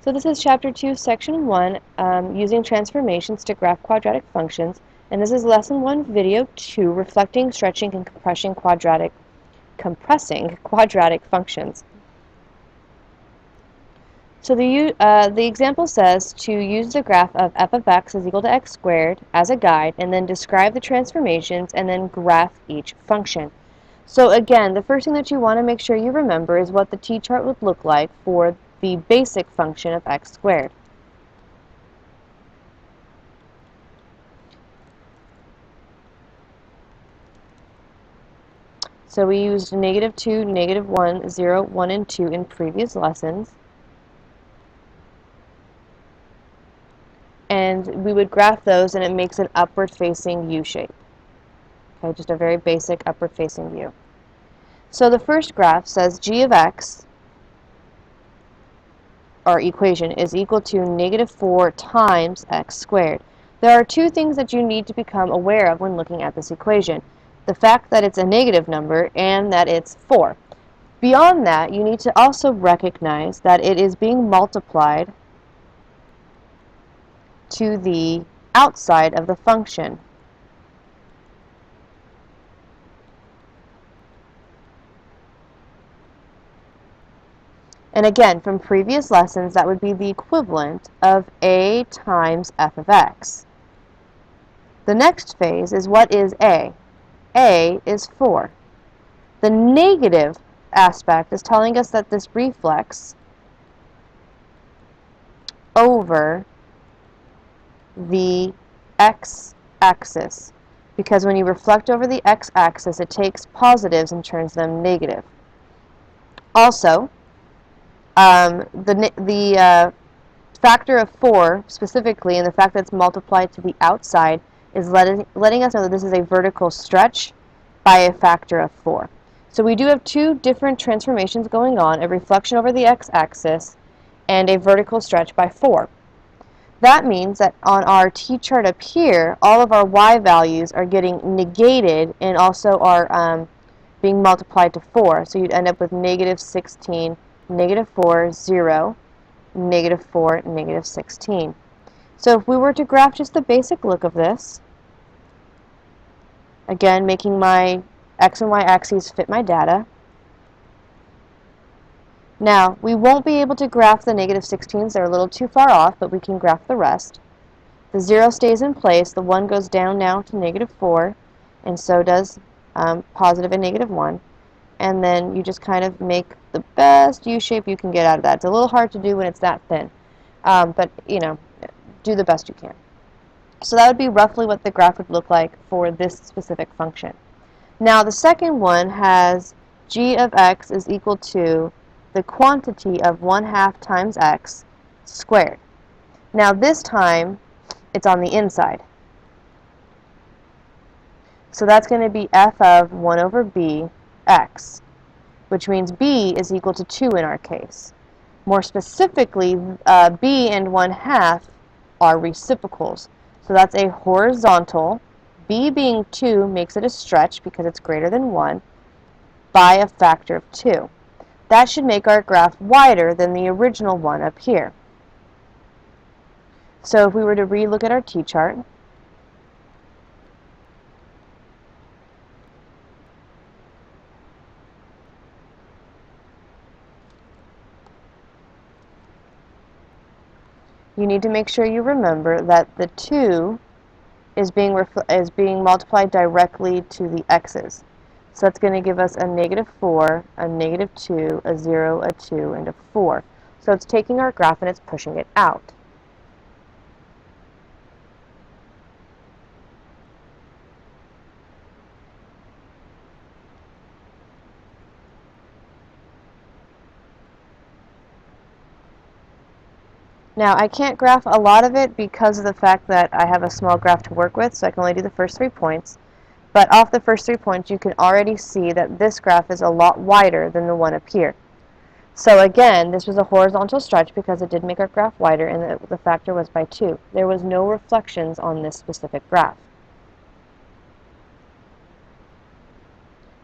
So this is Chapter 2, Section 1, using transformations to graph quadratic functions. And this is Lesson 1, Video 2, Reflecting, Stretching, and compressing quadratic functions. So the example says to use the graph of f of x is equal to x squared as a guide, and then describe the transformations, and then graph each function. So again, the first thing that you want to make sure you remember is what the t-chart would look like for the basic function of x squared. So we used -2, -1, 0, 1, and 2 in previous lessons. And we would graph those, and it makes an upward-facing U shape. Okay, just a very basic upward-facing view. So the first graph says g of x, our equation, is equal to -4 times x squared. There are two things that you need to become aware of when looking at this equation. The fact that it's a negative number and that it's 4. Beyond that, you need to also recognize that it is being multiplied to the outside of the function. And again, from previous lessons, that would be the equivalent of a times f of x. The next phase is, what is a? A is 4. The negative aspect is telling us that this reflects over the x-axis, because when you reflect over the x-axis, it takes positives and turns them negative. Also, the factor of 4, specifically, and the fact that it's multiplied to the outside, is letting us know that this is a vertical stretch by a factor of 4. So we do have two different transformations going on, a reflection over the x-axis and a vertical stretch by 4. That means that on our t-chart up here, all of our y values are getting negated and also are being multiplied to 4. So you'd end up with -16, -4, 0, -4, -16. So if we were to graph just the basic look of this, again, making my x and y axes fit my data. Now, we won't be able to graph the -16s. They're a little too far off, but we can graph the rest. The 0 stays in place. The 1 goes down now to -4, and so does positive and -1. And then you just kind of make the best U shape you can get out of that. It's a little hard to do when it's that thin, but, you know, do the best you can. So that would be roughly what the graph would look like for this specific function. Now, the second one has g of x is equal to the quantity of 1/2 times x squared. Now, this time, it's on the inside. So that's going to be f of 1 over b x, which means b is equal to 2 in our case. More specifically, b and 1/2 are reciprocals. So that's a horizontal. B being 2 makes it a stretch because it's greater than 1 by a factor of 2. That should make our graph wider than the original one up here. So if we were to re-look at our t-chart, you need to make sure you remember that the 2 is being multiplied directly to the x's. So that's going to give us a -4, a -2, a 0, a 2, and a 4. So it's taking our graph and it's pushing it out. Now, I can't graph a lot of it because of the fact that I have a small graph to work with, so I can only do the first 3 points. But off the first 3 points, you can already see that this graph is a lot wider than the one up here. So again, this was a horizontal stretch because it did make our graph wider, and the factor was by 2. There was no reflections on this specific graph.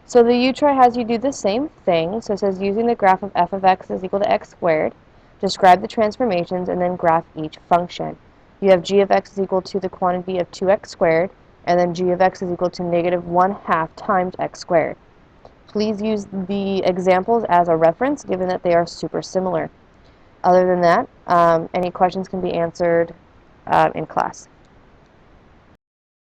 So the U-try has you do the same thing. So it says using the graph of f of x is equal to x squared. describe the transformations, and then graph each function. You have g of x is equal to the quantity of 2x squared, and then g of x is equal to negative 1/2 times x squared. Please use the examples as a reference, given that they are super similar. Other than that, any questions can be answered in class.